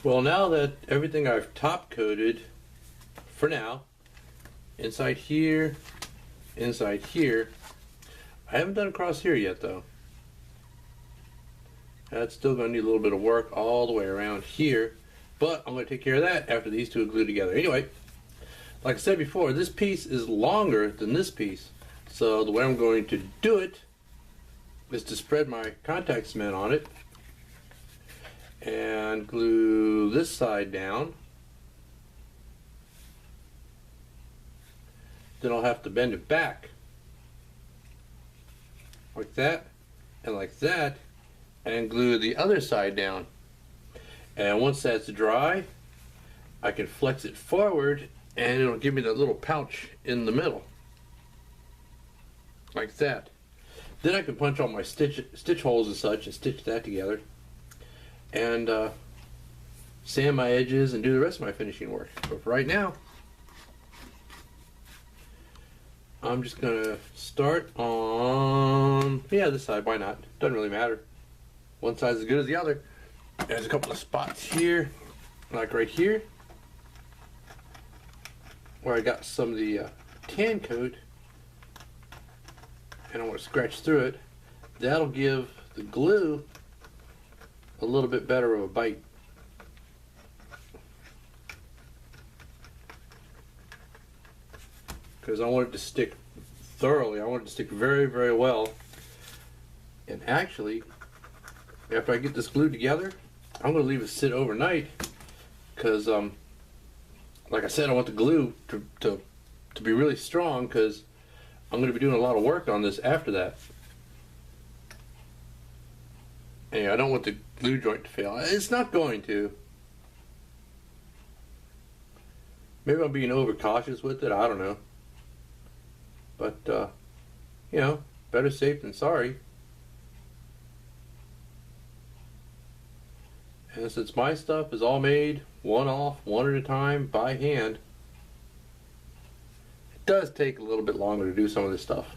Well, now that everything I've top coated for now, inside here, I haven't done across here yet though. That's still going to need a little bit of work all the way around here, but I'm going to take care of that after these two are glued together. Anyway, like I said before, this piece is longer than this piece, so the way I'm going to do it is to spread my contact cement on it and glue this side down. Then I'll have to bend it back like that and like that and glue the other side down. And once that's dry, I can flex it forward and it'll give me that little pouch in the middle like that. Then I can punch all my stitch holes and such and stitch that together and sand my edges and do the rest of my finishing work. But for right now, I'm just gonna start on, this side, why not? Doesn't really matter. One side's as good as the other. There's a couple of spots here, like right here, where I got some of the tan coat, and I want to scratch through it. That'll give the glue a little bit better of a bite. Because I want it to stick thoroughly. I want it to stick very, very well. And actually, after I get this glued together, I'm going to leave it sit overnight because, like I said, I want the glue to be really strong because I'm going to be doing a lot of work on this after that. And I don't want the glue joint to fail. It's not going to. Maybe I'm being overcautious with it. I don't know. But, better safe than sorry. And since my stuff is all made one off, one at a time, by hand, it does take a little bit longer to do some of this stuff.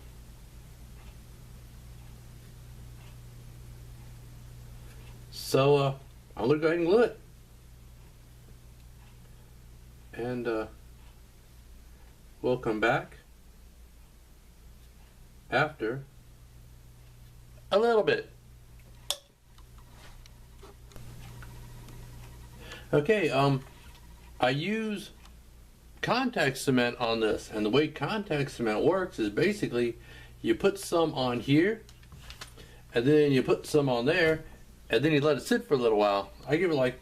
So, I'm going to go ahead and glue it. And we'll come back after a little bit. Okay, I use contact cement on this, and the way contact cement works is basically you put some on here and then you put some on there and then you let it sit for a little while. I give it like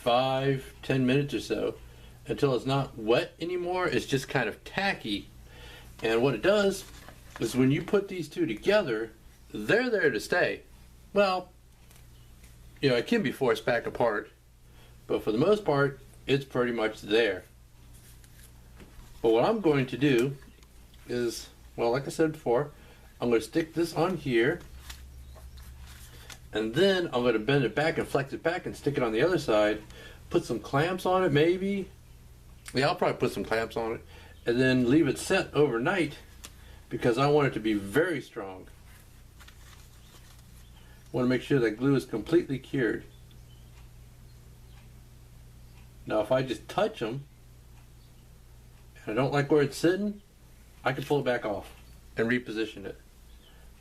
5-10 minutes or so until it's not wet anymore. It's just kind of tacky, and what it does is when you put these two together, they're there to stay. Well, it can be forced back apart, but for the most part, it's pretty much there. But what I'm going to do is, well, like I said before, I'm going to stick this on here, and then I'm going to bend it back and flex it back and stick it on the other side, put some clamps on it maybe. Yeah, I'll probably put some clamps on it, and then leave it set overnight because I want it to be very strong. I want to make sure that glue is completely cured. Now if I just touch them and I don't like where it's sitting, I can pull it back off and reposition it.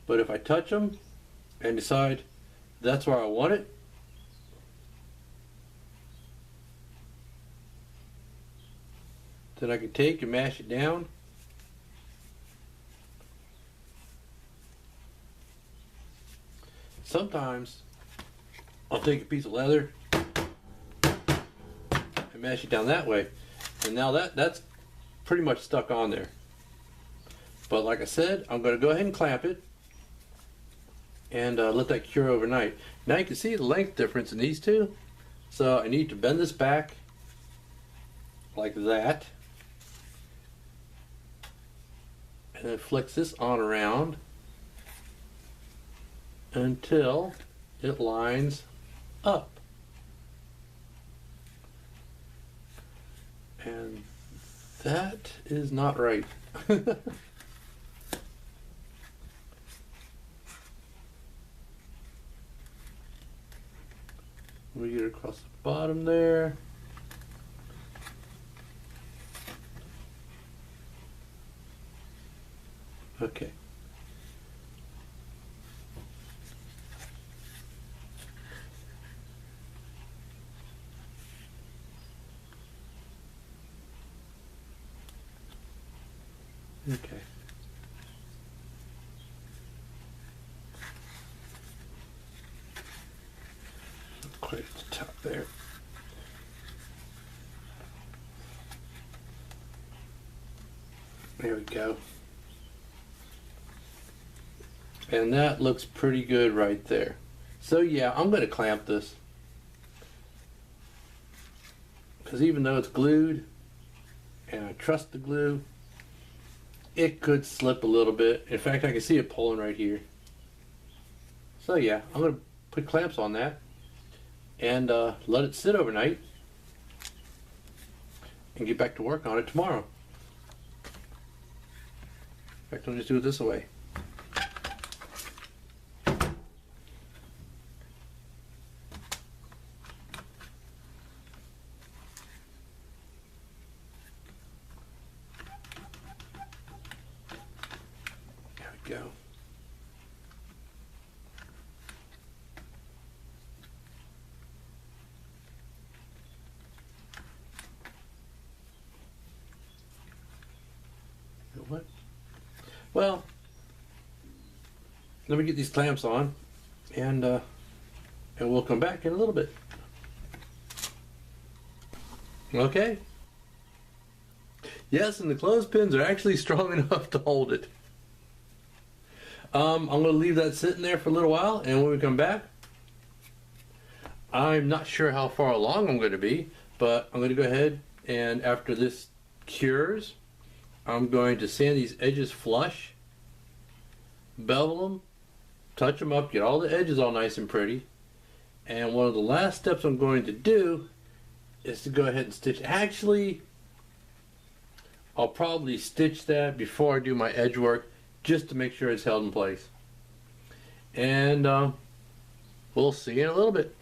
But if I touch them and decide that's where I want it, then I can take and mash it down. Sometimes I'll take a piece of leather and mash it down that way, and now that's pretty much stuck on there. But like I said, I'm going to go ahead and clamp it and let that cure overnight. Now you can see the length difference in these two, so I need to bend this back like that and then flex this on around until it lines up. And that is not right. We get across the bottom there. Okay. Okay. Quite at the top there. There we go. And that looks pretty good right there. So yeah, I'm going to clamp this. Because even though it's glued, and I trust the glue, it could slip a little bit. In fact, I can see it pulling right here. So yeah, I'm going to put clamps on that and let it sit overnight and get back to work on it tomorrow. In fact, I'll just do it this way. There we go. What? Well, let me get these clamps on, and we'll come back in a little bit. Okay. Yes, and the clothespins are actually strong enough to hold it. I'm going to leave that sitting there for a little while, and when we come back, I'm not sure how far along I'm going to be, but I'm going to go ahead and after this cures, I'm going to sand these edges flush, bevel them, touch them up, get all the edges all nice and pretty. And one of the last steps I'm going to do is to go ahead and stitch. Actually, I'll probably stitch that before I do my edge work just to make sure it's held in place. And we'll see you in a little bit.